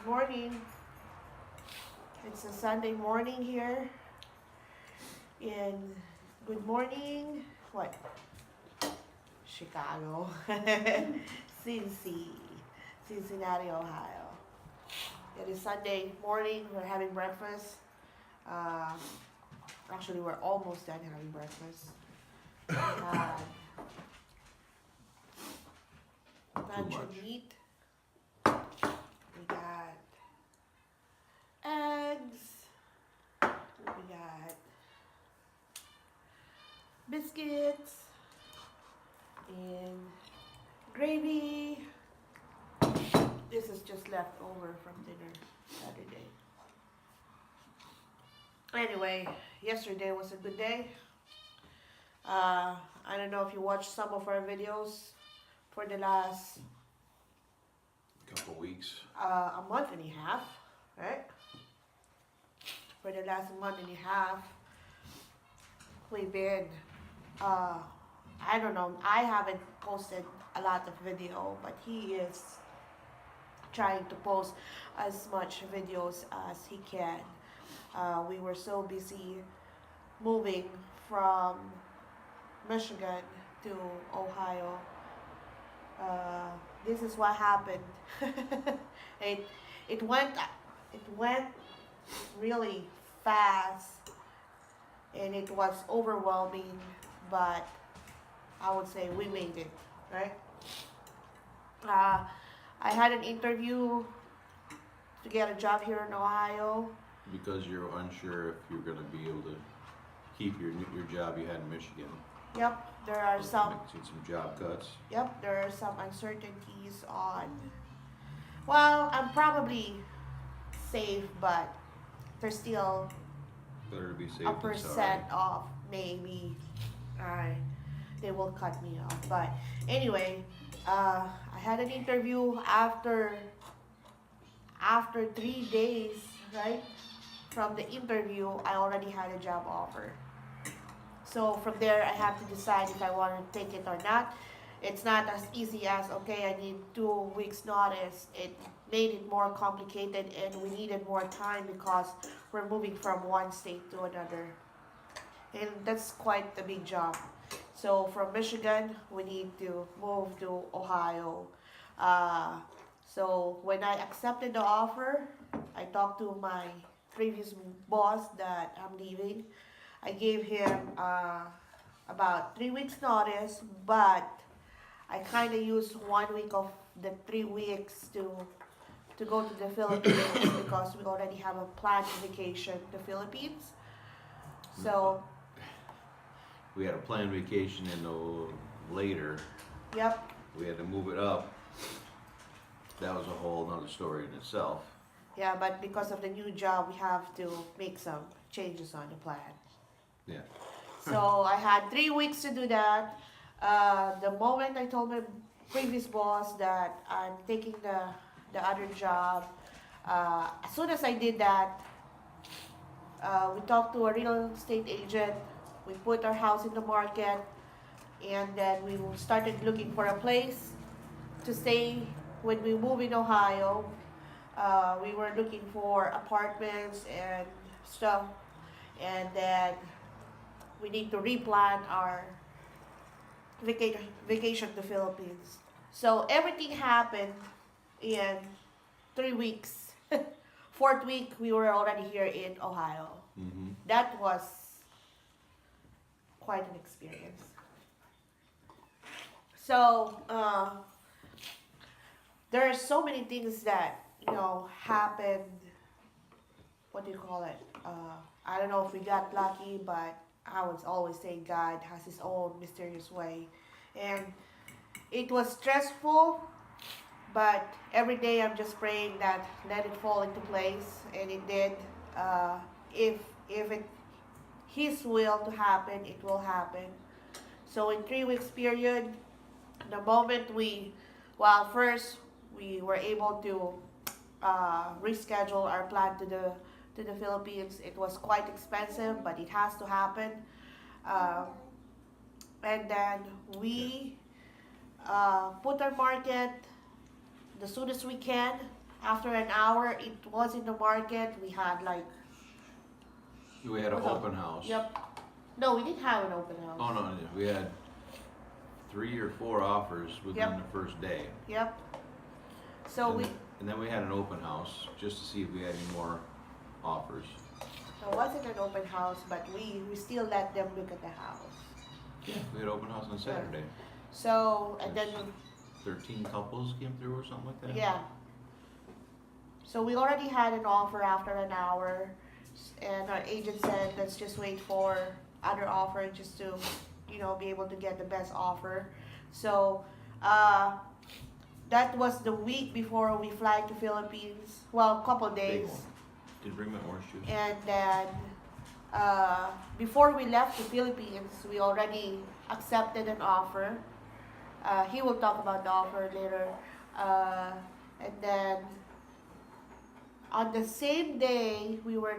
Morning. It's a Sunday morning here. And good morning. What? Chicago. Cincinnati, Ohio. It is Sunday morning. We're having breakfast. Uh, Actually, we're almost done having breakfast. Uh, Lunch much. and meat. We got eggs. We got biscuits and gravy. This is just left over from dinner Saturday. Anyway, yesterday was a good day. I don't know if you watched some of our videos for the last Couple weeks. a month and a half, right? For the last month and a half, we've been, I don't know, I haven't posted a lot of video, but he is trying to post as much videos as he can. We were so busy moving from Michigan to Ohio. This is what happened. it it went it went really fast, and it was overwhelming, but I would say we made it, right? I had an interview to get a job here in Ohio. Because you're unsure if you're going to be able to keep your job you had in Michigan. Yep, there are some. Seen some job cuts. Yep, there are some uncertainties on. Well, I'm probably safe, but there's still Better to be safe a than sorry. percent of maybe they will cut me off. But anyway, I had an interview after 3 days, right? From the interview, I already had a job offer. So from there, I have to decide if I want to take it or not. It's not as easy as, okay, I need 2 weeks notice. It made it more complicated, and we needed more time because we're moving from one state to another. And that's quite a big job. So from Michigan, we need to move to Ohio. So when I accepted the offer, I talked to my previous boss that I'm leaving. I gave him about 3 weeks notice, but I kind of used 1 week of the 3 weeks to go to the Philippines because we already have a planned vacation to the Philippines. So, We had a planned vacation in later. yep, We had to move it up. That was a whole nother story in itself. yeah, but because of the new job, we have to make some changes on the plan. Yeah. So I had 3 weeks to do that. The moment I told my previous boss that I'm taking the other job, as soon as I did that, we talked to a real estate agent. We put our house in the market, and then we started looking for a place to stay when we move in Ohio. We were looking for apartments and stuff, and then we need to replan our vacation to Philippines. So everything happened in 3 weeks. Fourth week, we were already here in Ohio. Mm-hmm. That was quite an experience. So there are so many things that happened. What do you call it? I don't know if we got lucky, but I would always say God has His own mysterious way, and it was stressful. But every day I'm just praying that let it fall into place, and it did. If it His will to happen, it will happen. So in 3 weeks period, the moment first we were able to reschedule our plan to the Philippines. It was quite expensive, but it has to happen. And then we put our market the soonest we can. After an hour, it was in the market. We had like, We had an what's up? open house. Yep. No, we didn't have an open house. Oh, no, we had 3 or 4 offers within Yep. the first day. Yep. So and, we, and then we had an open house just to see if we had any more offers. it wasn't an open house, but we still let them look at the house. Yeah, we had open house on Saturday. So, and then, 13 couples came through or something like that. yeah. So we already had an offer after an hour, and our agent said, let's just wait for other offer just to, be able to get the best offer. So, that was the week before we fly to Philippines. Well, a couple Big days. one. Did you bring my orange juice? And then, before we left the Philippines, we already accepted an offer. He will talk about the offer later. And then, on the same day, we were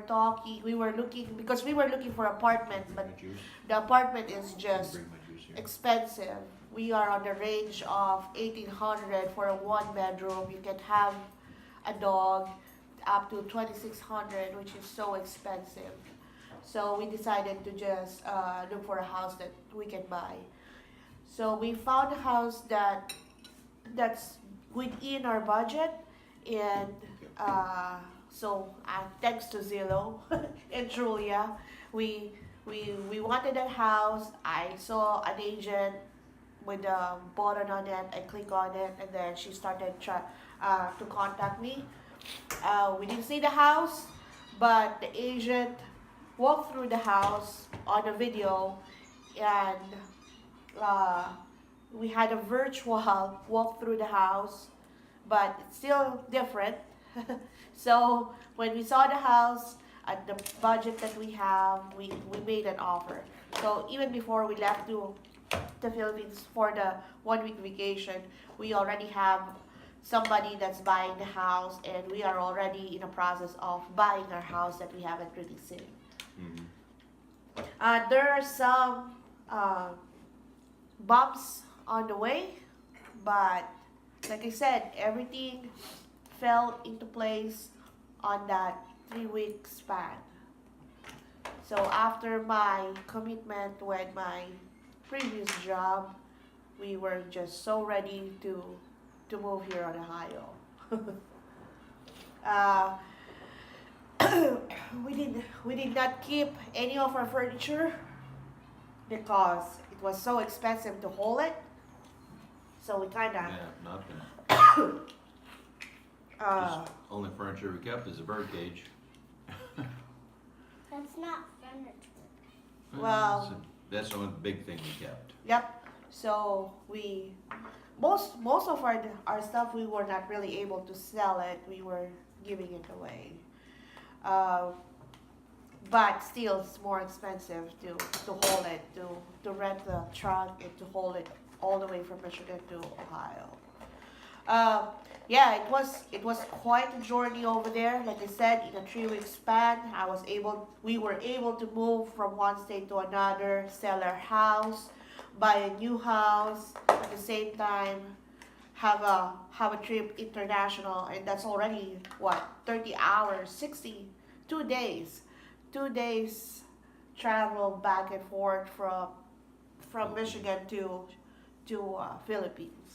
looking, because we were looking for apartment, Bring but my juice? the apartment is Did just you bring my juice here? expensive. We are on the range of 1,800 for a 1 bedroom. You can have a dog up to 2,600, which is so expensive. So we decided to just look for a house that we can buy. So we found a house that's within our budget, and thanks to Zillow and Julia, we wanted that house. I saw an agent with a button on it. I click on it, and then she started to contact me. We didn't see the house, but the agent walked through the house on a video, and we had a virtual walk through the house, but it's still different. So when we saw the house at the budget that we have, we made an offer. So even before we left to the Philippines for the 1 week vacation, we already have somebody that's buying the house, and we are already in the process of buying our house that we haven't really seen. Mm-hmm. There are some bumps on the way, but like I said, everything fell into place on that 3 week span. So after my commitment with my previous job, we were just so ready to move here on Ohio. We did not keep any of our furniture because it was so expensive to hold it. So we kind of Yeah, nothing. uh, Just only furniture we kept is a bird cage. That's not furniture. Well- That's the one big thing we kept. Yep. So we most of our stuff, we were not really able to sell it. We were giving it away. But still, it's more expensive to hold it, to rent the truck and to hold it all the way from Michigan to Ohio. Yeah, it was quite a journey over there. Like I said, in a 3 week span, we were able to move from one state to another, sell our house, buy a new house, at the same time have a trip international, and that's already what, 30 hours, 2 days, 2 days travel back and forth from Michigan to Philippines.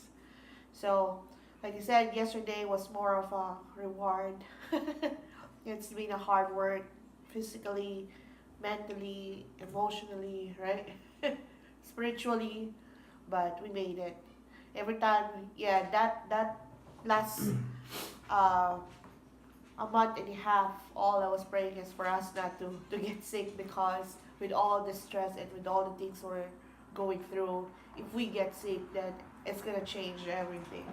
So, like I said, yesterday was more of a reward. It's been a hard work, physically, mentally, emotionally, right? Spiritually, but we made it. Every time, yeah, that last a month and a half, all I was praying is for us not to get sick, because with all the stress and with all the things we're going through, if we get sick, then it's gonna change everything.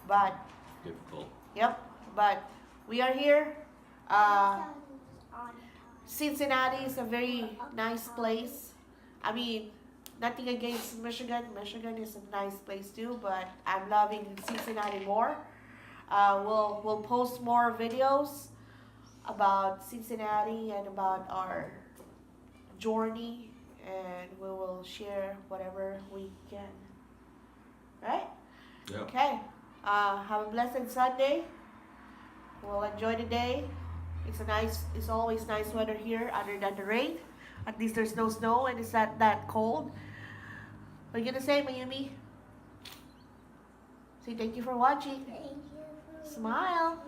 But Difficult. yep, but we are here. Cincinnati is a very nice place. I mean, nothing against Michigan. Michigan is a nice place too, but I'm loving Cincinnati more. We'll post more videos about Cincinnati and about our journey, and we will share whatever we can. Right? Yeah. Okay. Have a blessed Sunday. We'll enjoy the day. It's always nice weather here other than the rain. At least there's no snow and it's not that cold. What are you gonna say, Mayumi? Say thank you for watching. Thank you for Smile.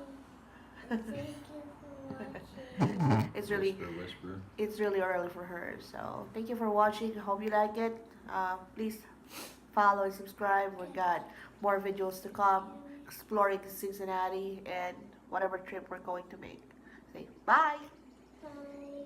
watching. Thank you for watching. Whisper. It's really early for her. So thank you for watching. Hope you like it. Please follow and subscribe. We got more videos to come exploring Cincinnati and whatever trip we're going to make. Say bye. Bye.